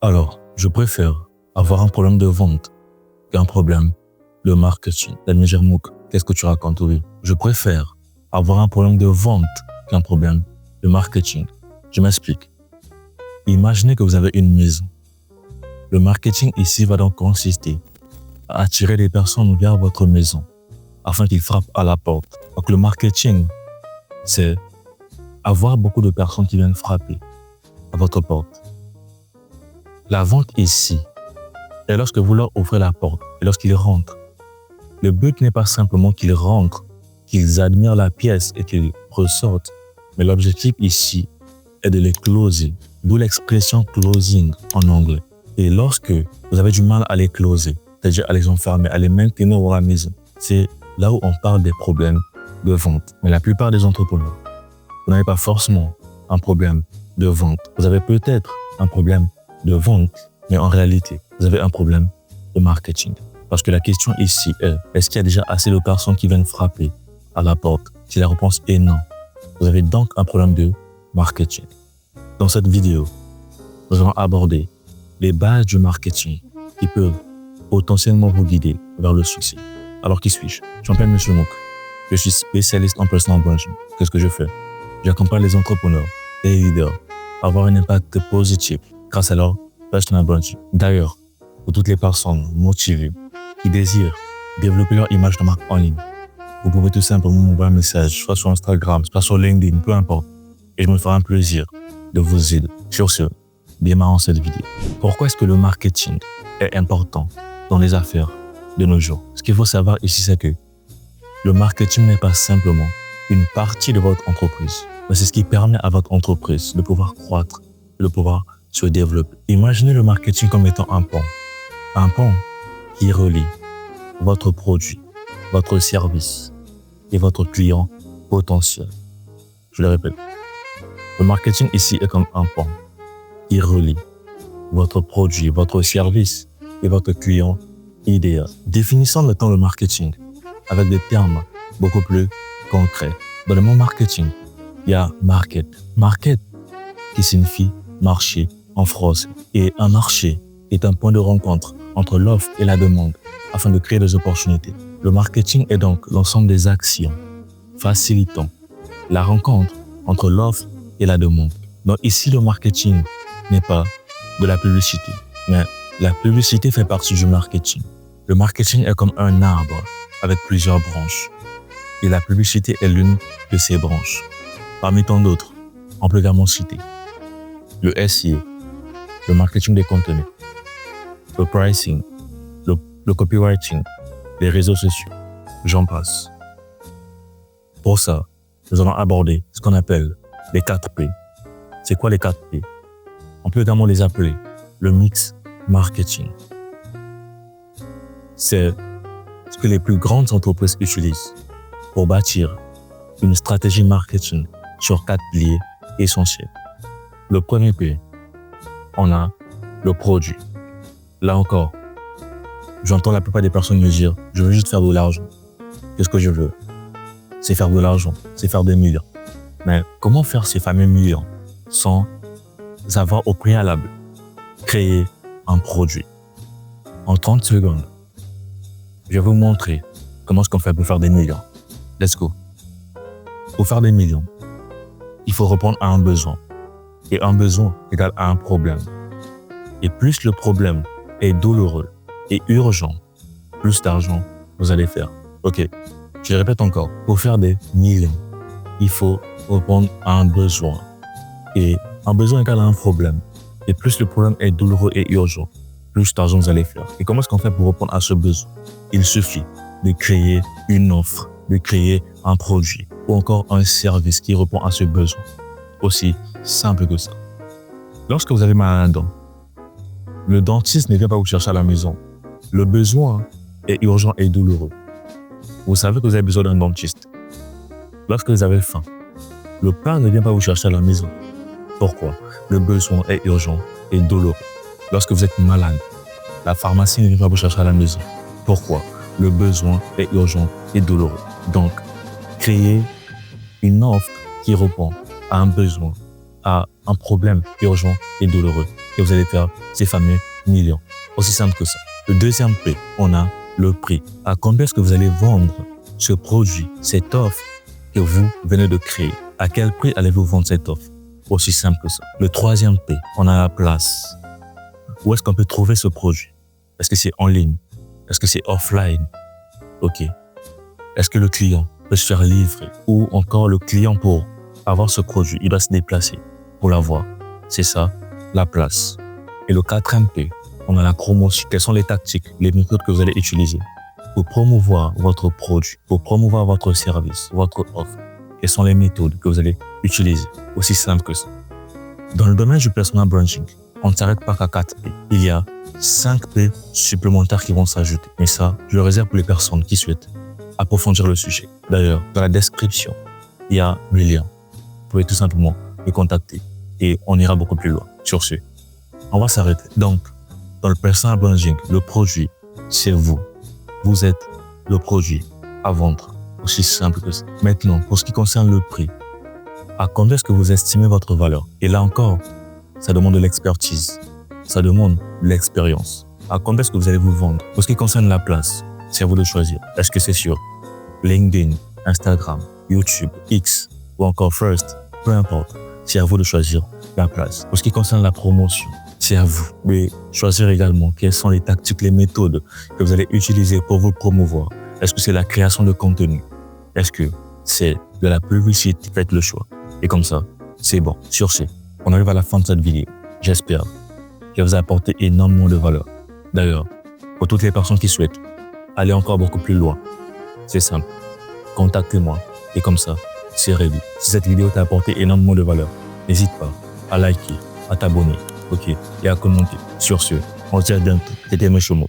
Alors, je préfère avoir un problème de vente qu'un problème de marketing. L'admire Mouk, qu'est-ce que tu racontes, oui? Je préfère avoir un problème de vente qu'un problème de marketing. Je m'explique. Imaginez que vous avez une maison. Le marketing ici va donc consister à attirer les personnes vers votre maison afin qu'ils frappent à la porte. Donc le marketing, c'est avoir beaucoup de personnes qui viennent frapper à votre porte. La vente ici est lorsque vous leur ouvrez la porte et lorsqu'ils rentrent. Le but n'est pas simplement qu'ils rentrent, qu'ils admirent la pièce et qu'ils ressortent, mais l'objectif ici est de les closer, d'où l'expression closing en anglais. Et lorsque vous avez du mal à les closer, c'est-à-dire à les enfermer, à les maintenir dans la maison, c'est là où on parle des problèmes de vente. Mais la plupart des entrepreneurs, vous n'avez pas forcément un problème de vente. Vous avez peut-être un problème de vente, mais en réalité, vous avez un problème de marketing. Parce que la question ici est, est-ce qu'il y a déjà assez de personnes qui viennent frapper à la porte? Si la réponse est non, vous avez donc un problème de marketing. Dans cette vidéo, nous allons aborder les bases du marketing qui peuvent potentiellement vous guider vers le succès. Alors qui suis-je? Je m'appelle M. Mouk. Je suis spécialiste en personal branding. Qu'est-ce que je fais? J'accompagne les entrepreneurs et les leaders à avoir un impact positif grâce à leur personal branding. D'ailleurs, pour toutes les personnes motivées qui désirent développer leur image de marque en ligne, vous pouvez tout simplement m'envoyer un message, soit sur Instagram, soit sur LinkedIn, peu importe. Et je me ferai un plaisir de vous aider. Sur ce, démarrons cette vidéo. Pourquoi est-ce que le marketing est important dans les affaires de nos jours? Ce qu'il faut savoir ici, c'est que le marketing n'est pas simplement une partie de votre entreprise, mais c'est ce qui permet à votre entreprise de pouvoir croître, de pouvoir se développer. Imaginez le marketing comme étant un pont qui relie votre produit, votre service et votre client potentiel. Je le répète, le marketing ici est comme un pont qui relie votre produit, votre service et votre client idéal. Définissons maintenant le marketing avec des termes beaucoup plus concrets. Dans le mot marketing, il y a market. Market qui signifie marché en français. Et un marché est un point de rencontre entre l'offre et la demande afin de créer des opportunités. Le marketing est donc l'ensemble des actions facilitant la rencontre entre l'offre et la demande. Donc ici, le marketing n'est pas de la publicité, mais la publicité fait partie du marketing. Le marketing est comme un arbre avec plusieurs branches et la publicité est l'une de ces branches. Parmi tant d'autres, on peut également citer le SEO, le marketing des contenus, le pricing, le copywriting, les réseaux sociaux, j'en passe. Pour ça, nous allons aborder ce qu'on appelle les 4 P. C'est quoi les 4 P? On peut également les appeler le mix marketing. C'est ce que les plus grandes entreprises utilisent pour bâtir une stratégie marketing sur 4 piliers essentiels. Le premier P, on a le produit. Là encore, j'entends la plupart des personnes me dire « Je veux juste faire de l'argent. » Qu'est-ce que je veux? C'est faire de l'argent, c'est faire des millions. Mais comment faire ces fameux millions sans avoir au préalable créé un produit? En 30 secondes, je vais vous montrer comment est-ce qu'on fait pour faire des millions. Let's go. Pour faire des millions, il faut répondre à un besoin. Et un besoin égale à un problème. Et plus le problème est douloureux et urgent, plus d'argent vous allez faire. Ok, je répète encore. Pour faire des millions, il faut répondre à un besoin. Et un besoin égale à un problème. Et plus le problème est douloureux et urgent, plus d'argent vous allez faire. Et comment est-ce qu'on fait pour répondre à ce besoin? Il suffit de créer une offre, de créer un produit ou encore un service qui répond à ce besoin. Aussi simple que ça. Lorsque vous avez mal à la dent, le dentiste ne vient pas vous chercher à la maison. Le besoin est urgent et douloureux. Vous savez que vous avez besoin d'un dentiste. Lorsque vous avez faim, le pain ne vient pas vous chercher à la maison. Pourquoi? Le besoin est urgent et douloureux. Lorsque vous êtes malade, la pharmacie ne vient pas vous chercher à la maison. Pourquoi? Le besoin est urgent et douloureux. Donc, créez une offre qui répond à un besoin, à un problème urgent et douloureux. et vous allez faire ces fameux millions. Aussi simple que ça. Le deuxième P, on a le prix. À combien est-ce que vous allez vendre ce produit, cette offre que vous venez de créer? À quel prix allez-vous vendre cette offre? Aussi simple que ça. Le troisième P, on a la place. Où est-ce qu'on peut trouver ce produit? Est-ce que c'est en ligne? Est-ce que c'est offline? Ok. Est-ce que le client peut se faire livrer? Ou encore le client, pour avoir ce produit, il doit se déplacer pour l'avoir. C'est ça, la place. Et le quatrième P, on a la promotion. Quelles sont les tactiques, les méthodes que vous allez utiliser pour promouvoir votre produit, pour promouvoir votre service, votre offre? Quelles sont les méthodes que vous allez utiliser? Aussi simple que ça. Dans le domaine du personal branding, on ne s'arrête pas qu'à 4 P. Il y a 5 P supplémentaires qui vont s'ajouter. Mais ça, je le réserve pour les personnes qui souhaitent approfondir le sujet. D'ailleurs, dans la description, il y a le lien. Vous pouvez tout simplement me contacter et on ira beaucoup plus loin. Sur ce, on va s'arrêter. Donc, dans le personal branding, le produit, c'est vous. Vous êtes le produit à vendre. Aussi simple que ça. Maintenant, pour ce qui concerne le prix, à combien est-ce que vous estimez votre valeur? Et là encore, ça demande de l'expertise. Ça demande de l'expérience. À combien est-ce que vous allez vous vendre? Pour ce qui concerne la place, c'est à vous de choisir. Est-ce que c'est sur LinkedIn, Instagram, YouTube, X ou encore First? Peu importe. C'est à vous de choisir la place. Pour ce qui concerne la promotion, c'est à vous de choisir également quelles sont les tactiques, les méthodes que vous allez utiliser pour vous promouvoir. Est-ce que c'est la création de contenu? Est-ce que c'est de la publicité? Faites le choix. Et comme ça, c'est bon. Sur ce, on arrive à la fin de cette vidéo. J'espère qu'elle vous a apporté énormément de valeur. D'ailleurs, pour toutes les personnes qui souhaitent aller encore beaucoup plus loin, c'est simple. Contactez-moi. Et comme ça, c'est réglé. Si cette vidéo t'a apporté énormément de valeur, n'hésite pas à liker, à t'abonner, ok, et à commenter. Sur ce, on se dit à bientôt. C'était Meshomo.